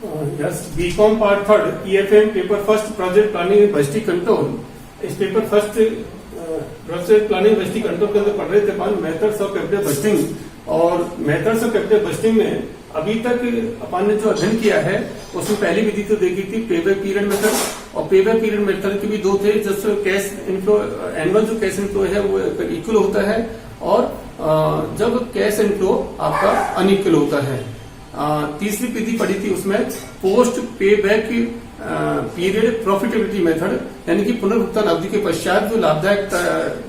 Yes, BCom part third PFM paper first project planning and budgeting control. इस paper first project planning budgeting control के अंदर पढ़ रहे थे अपन मेथड्स ऑफ कैपिटल बजटिंग। और मेथड्स ऑफ कैपिटल बजटिंग में अभी तक अपन ने जो अध्ययन किया है उसमें पहली विधि तो देखी थी पेबैक पीरियड मेथड। और पेबैक पीरियड मेथड के भी दो थे, जैसे कैश इनफ्लो एनुअल जो कैश इनफ्लो है वो इक्वल होता है और जब कैश इनफ्लो आपका अनइक्वल होता है। तीसरी विधि पढ़ी थी उसमें पोस्ट पे बैक पीरियड प्रॉफिटेबिलिटी मेथड, यानी कि पुनर्भुगतान अवधि के पश्चात जो लाभदायक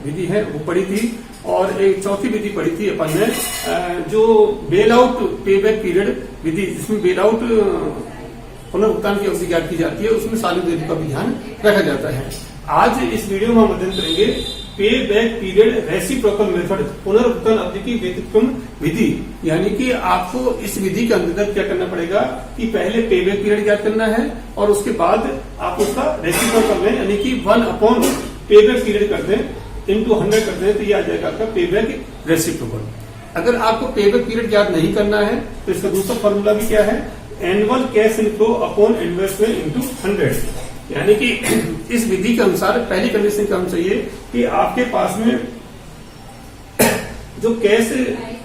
विधि है वो पढ़ी थी। और एक चौथी विधि पढ़ी थी अपन ने जो बेल आउट पे बैक पीरियड विधि, जिसमें बेल आउट पुनर्भुगतान की अवधि ज्ञात की जाती है, उसमें सारी विधि का भी ध्यान रखा जाता है। आज इस वीडियो में हम अध्ययन करेंगे पे बैक पीरियड रेसिप्रोकल मेथड, पुनर्भुगतान अवधि की व्यतिक्रम विधि। यानी कि आपको इस विधि के अंतर्गत क्या करना पड़ेगा कि पहले पे बैक पीरियड ज्ञात करना है और उसके बाद आप उसका रेसिप्रोकल लें, यानी कि 1 पे बैक पीरियड कर दें इंटू 100 कर दें तो ये आ जाएगा आपका पे बैक रेसिप्रोकल। अगर आपको पे बैक पीरियड ज्ञात नहीं करना है तो इसका दूसरा फॉर्मूला भी क्या है, annual cash inflow upon investment into 100। यानी कि इस विधि के अनुसार पहली कंडीशन क्या होनी चाहिए कि आपके पास में जो कैश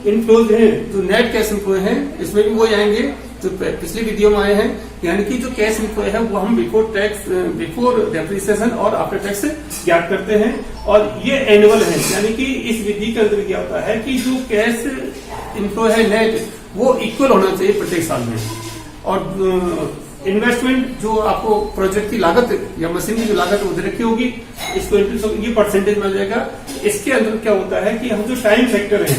इनफ्लोज हैं, जो नेट कैश इनफ्लो हैं, इसमें भी वो आएंगे जो पिछली वीडियो में आए हैं। यानी कि जो कैश इनफ्लो है वो हम बिफोर डेप्रिसिएशन और आफ्टर टैक्स ज्ञात करते हैं और ये एनुअल है। यानी कि इस विधि के अंदर क्या होता है कि जो कैश इनफ्लो है नेट वो इक्वल होना चाहिए प्रत्येक साल में। और इन्वेस्टमेंट जो आपको प्रोजेक्ट की लागत या मशीन की जो लागत वो रखी होगी इसको ये परसेंटेज में आ जाएगा। इसके अंदर क्या होता है कि हम जो टाइम फैक्टर है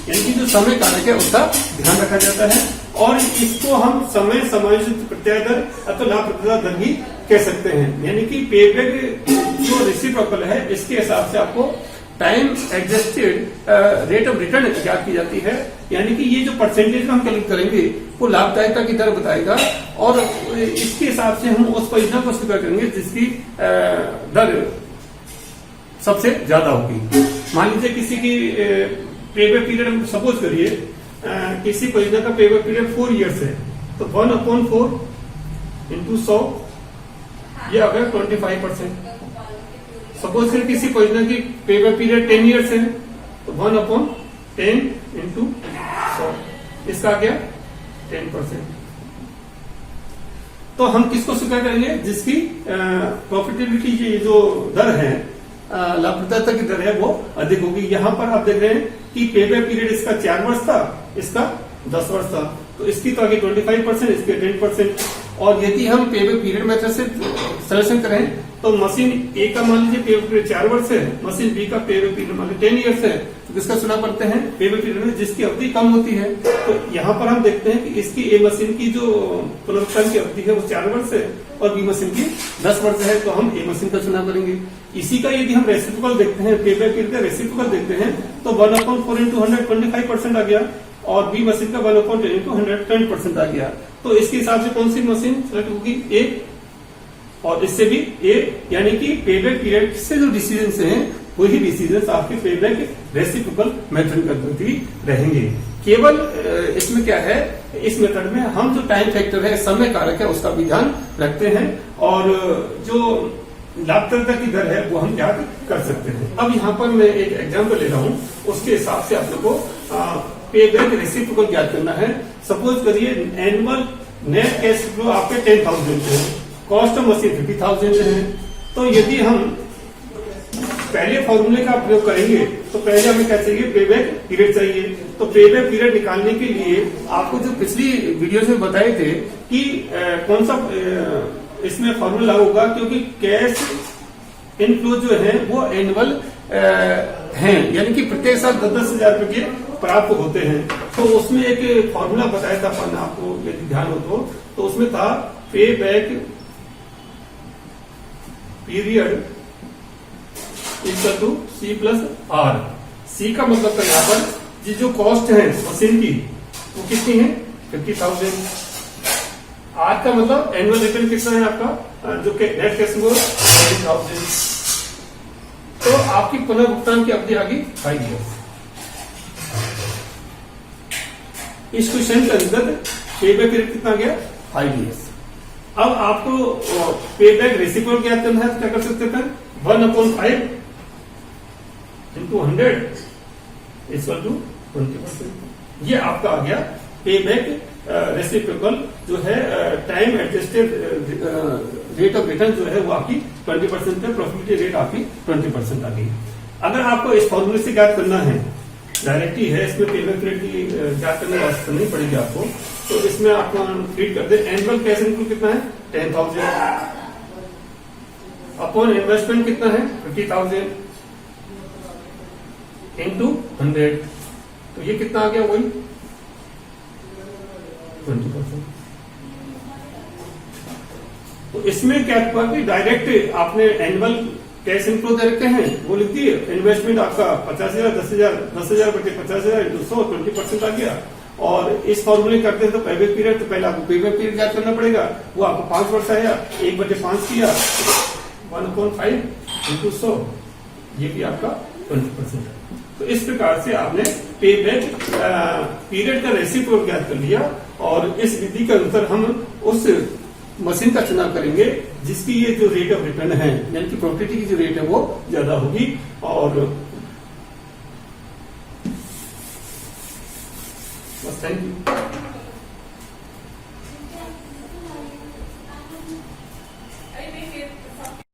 यानी कि जो समय कारक है उसका ध्यान रखा जाता है और इसको हम समय समायोजित प्रत्याय दर अथवा लाभ प्रतिशत दर भी कह सकते हैं। यानी कि पेबैक जो रेसिप्रोकल है इसके हिसाब से आपको time adjusted rate of return ज्ञात की जाती है। यानी कि ये जो परसेंटेज हम कैलकुलेट करेंगे वो लाभदायकता की दर बताएगा और इसके हिसाब से हम उस परियोजना को स्वीकार करेंगे जिसकी दर सबसे ज्यादा होगी। मान लीजिए किसी की पेबैक पीरियड हम सपोज करिए किसी परियोजना का पेबैक पीरियड 4 इयर्स है तो 1/4 इंटू 100 ये आ गया 25%। सपोज करिए किसी परियोजना की पेबैक पीरियड 10 इयर्स है तो 1/10 इंटू 100 इसका आ गया 10%। तो हम किसको स्वीकार करेंगे जिसकी प्रॉफिटेबिलिटी की जो दर है लाभप्रदता की दर है वो अधिक होगी। यहाँ पर आप देख रहे हैं कि पेबैक पीरियड इसका 4 वर्ष था, इसका 10 वर्ष था, तो इसकी तो आगे 25%, इसके 10%। और यदि हम पेबैक पीरियड मेथड से सलेक्शन करें तो मशीन ए का मान लीजिए पेबैक पीरियड 4 वर्ष है, मशीन बी का पेबैक पीरियड मान लीजिए 10 ईयर्स है, तो किसका चुनाव करते हैं पेबैक पीरियड में जिसकी अवधि कम होती है। तो यहाँ पर हम देखते हैं कि इसकी ए मशीन की जो पुनर्भुगतान की अवधि है वो 4 वर्ष है और बी मशीन की 10 वर्ष है, तो हम ए मशीन का चुनाव करेंगे। इसी का यदि हम रेसिप्रोकल देखते हैं, पेबैक पीरियड का रेसिप्रोकल देखते हैं तो 1/4 इंटू 100 25% आ गया और बी मशीन का 1/10 इंटू 100 10% आ गया। तो इसके हिसाब से कौन सी मशीन सेलेक्ट होगी, ए, और इससे भी ए, यानी कि पेबैक पीरियड से जो डिसीजन हैं वही डिसीजन आपके पेबैक रेसिप्रोकल मेथड के अंतर्गत रहेंगे। केवल इसमें क्या है, इस मेथड में हम जो टाइम फैक्टर है, समय कारक है, उसका भी ध्यान रखते हैं और जो लाभप्रदता की दर है वो हम ज्ञात कर सकते हैं। अब यहाँ पर मैं एक एग्जाम्पल ले रहा हूँ, उसके हिसाब से आप लोग को पेबैक रेसिप्रोकल ज्ञात करना है। सपोज करिए एनुअल नेट कैश फ्लो आपके 10,000 है, कॉस्ट ऑफ मशीन 50,000 है। तो यदि हम पहले फॉर्मूले का प्रयोग करेंगे तो पहले हमें क्या चाहिए, पेबैक पीरियड चाहिए। तो पेबैक पीरियड निकालने के लिए आपको जो पिछली वीडियो में बताए थे कि कौन सा इसमें फॉर्मूला होगा, क्योंकि कैश इनफ्लो जो है वो एनुअल हैं, यानी कि प्रत्येक साल 10,000 रुपए के प्राप्त होते हैं। तो उसमें एक फॉर्मूला बताया था अपन आपको यदि ध्यान हो तो उसमें था pay back period equal to C plus R. C का मतलब था यहाँ पर जो कॉस्ट है मशीन की वो कितनी है 50,000। आर का मतलब एनुअल रिटर्न कितना है आपका जो नेट कैश फ्लो 40,000। तो आपकी पुनर्भुगतान की अवधि आ गई 5 ईयर्स। इस क्वेश्चन के अंदर पेबैक पीरियड कितना गया 5 years। अब आपको पे बैक रेसिप्रोकल ज्ञात करना है तो क्या कर सकते हैं? 1/5 into 100 इक्वल टू 20%। ये आपका आ गया पे बैक रेसिप्रोकल जो है time adjusted rate of return जो है वो आपकी 20% है, प्रॉफिटेबिलिटी रेट आपकी 20% आ गई। अगर आपको इस फॉर्मूले से ज्ञात करना है, डायरेक्ट ही है, इसमें पे बैक रेट की ज्ञात करने की आवश्यकता नहीं पड़ेगी आपको, तो इसमें आपको फीड कर दे एनुअल कैश इनकम कितना है 10,000 अपॉन इन्वेस्टमेंट कितना है 50,000 इंटू 100, तो ये कितना आ गया वही 20%। तो इसमें क्या हुआ कि डायरेक्ट आपने एनुअल कैश इनफ्लो दे रखे हैं वो लिख दिए, इन्वेस्टमेंट आपका 50,000 10,000 बटे 50,000 इंटू 100 20% आ गया। और इस फॉर्मूले करते हैं तो पेबैक पीरियड, तो पहले आपको पेबैक पीरियड ज्ञात करना पड़ेगा, वो आपको 5 वर्ष आया, 1/5 किया 1/5 इंटू 100, ये भी आपका 20% है। तो इस प्रकार से आपने पे बैक पीरियड का रेसिप्रोकल ज्ञात कर लिया, और इस विधि के अनुसार हम उस मशीन का चुनाव करेंगे जिसकी ये जो रेट ऑफ रिटर्न है, यानी कि प्रॉफिट की जो रेट है वो ज्यादा होगी। और बस थैंक यू।